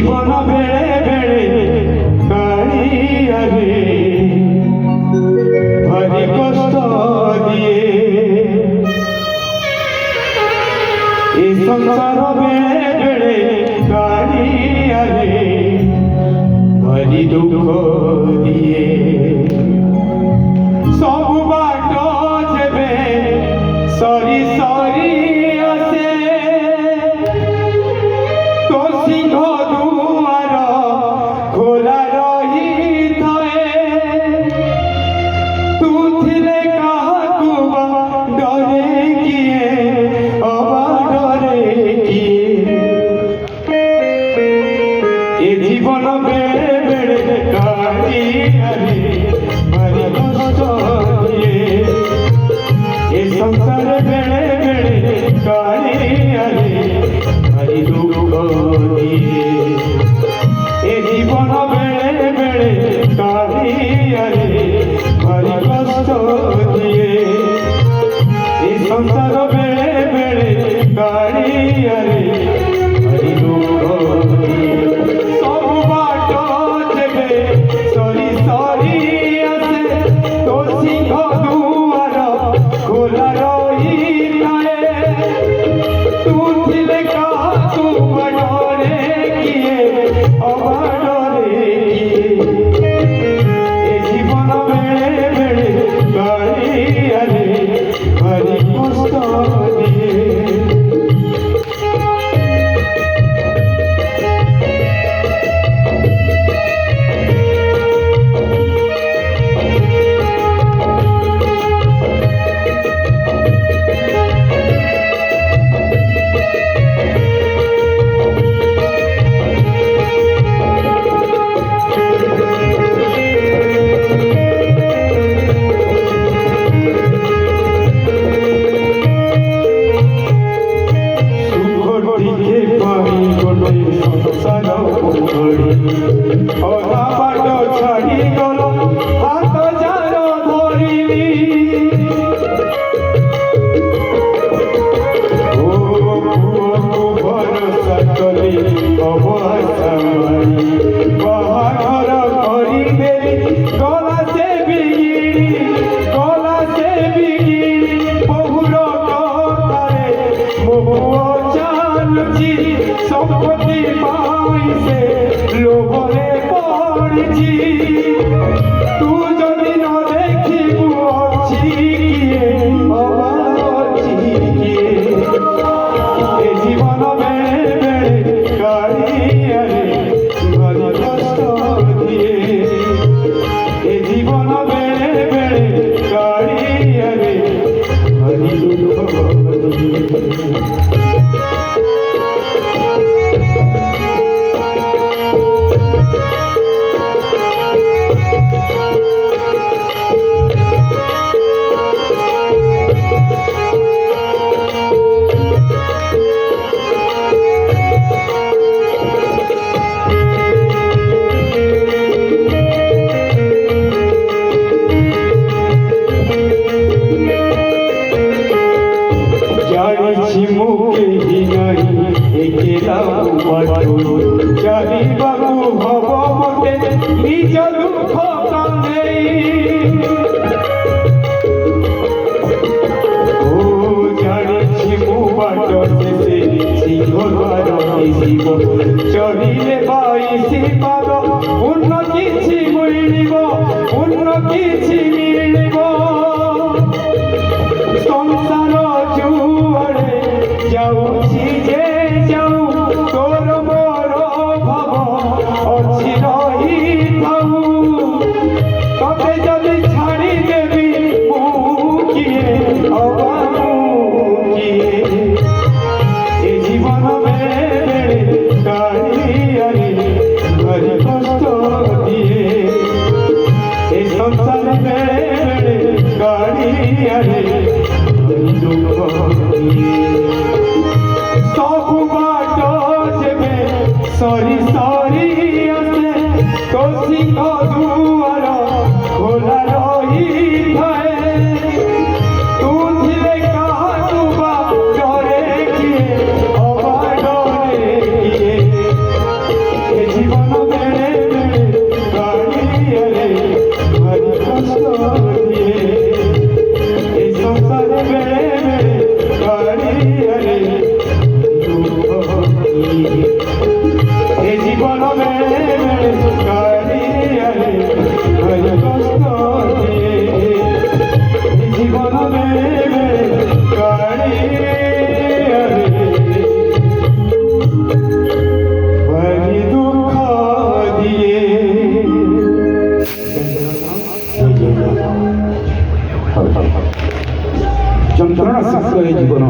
জীবন বেড়ে বেড়ে কাড়িয়ারে ভারি কষ্ট দিয়ে এই সংসার বেড়ে বেড়ে কাড়িয়ারে ভারি দুঃখ দিয়ে সব বাট যেবে সরি সরি আসে তো সিংহ দুয়ার খোলা রহি থাকে তু ଥିଲେ কাহাকু ডরে কিয়ে অবা ডরে কিয়ে এ জীবন বেড়ে বেড়ে কাড়িয়ারে ভারি কষ্ট দিয়ে এ সংসার বেড়ে বেড়ে কাড়িয়ারে ভারি দুঃখ দিয়ে এ জীবন বেড়ে বেড়ে কাড়িয়ারে ভারি কষ্ট দিয়ে এ সংসার বেড়ে বেড়ে কাড়িয়ারে ভারি দুঃখ দিয়ে সব বাট যেবে সরি সরি আসে তো সিংহ দুয়ার খোলা রহি থাকে তু ଥିଲେ কাহাকু ডরে কিয়ে অবা ডরে কিয়ে এ জীবন বেড়ে বেড়ে কাড়িয়ারে ভারি কষ্ট দিয়ে অধা বাট ছাড়ি গল হাত যার ধরিলি ও পুଅକୁ ଭରସା କଲି ଅବସା ମାରି ବାହାଘର କରିଦେଲି ଗଲା ସେ ବିଗିଡ଼ି ବହୁର କଥାରେ ମୋ ପୁଅ ଚାଲୁଛି ସମ୍ପତ୍ତି ପାଇ ସେ লোভরে পড়ছি তু যদি ন দেখিবু অছি কিয়ে অবা অছি কিয়ে এ জীবন বেড়ে বেড়ে কাড়িয়ারে ভারি কষ্ট দিয়ে এ জীবন বেড়ে বেড়ে কাড়িয়ারে ভারি দুঃখ দিয়ে জানিছি মুখে নাই একেলা বাটু চারিবাকু হব মতে নিজ দুঃখ কান্দেই ও জানিছি মু বাট শেষে সিংহ দ্বার শিব চড়িলে বাইশি পাদ পূর্ণ কিছু মিলিব পূর্ণ কিছু মিলিব সংসার জুয়ারে যাউছি যে যাও তোর মোর ভাব অছি রহি থাউ ততে যদি ছাড়ি দেবি মুখিয়ে অবা মুখিয়ে এ জীবন বেড়ে বেড়ে কাড়িয়ারে ভারি কষ্ট দিয়ে এ সংসার বেড়ে বেড়ে কাড়িয়ারে সব বাট যেবে সরি সরি আসে তো সিংহ দুয়ার খোলা রহি থাকে তু ଥିଲେ কাহাকু ডরে কিয়ে অবা ডরে কিয়ে में गाड़ी अरे हरि कष्ट दिए जीवन में गाड़ी अरे हरि दुख दिए ଯନ୍ତ୍ରଣା ଶୀର୍ଷ ଏ ଜୀବନ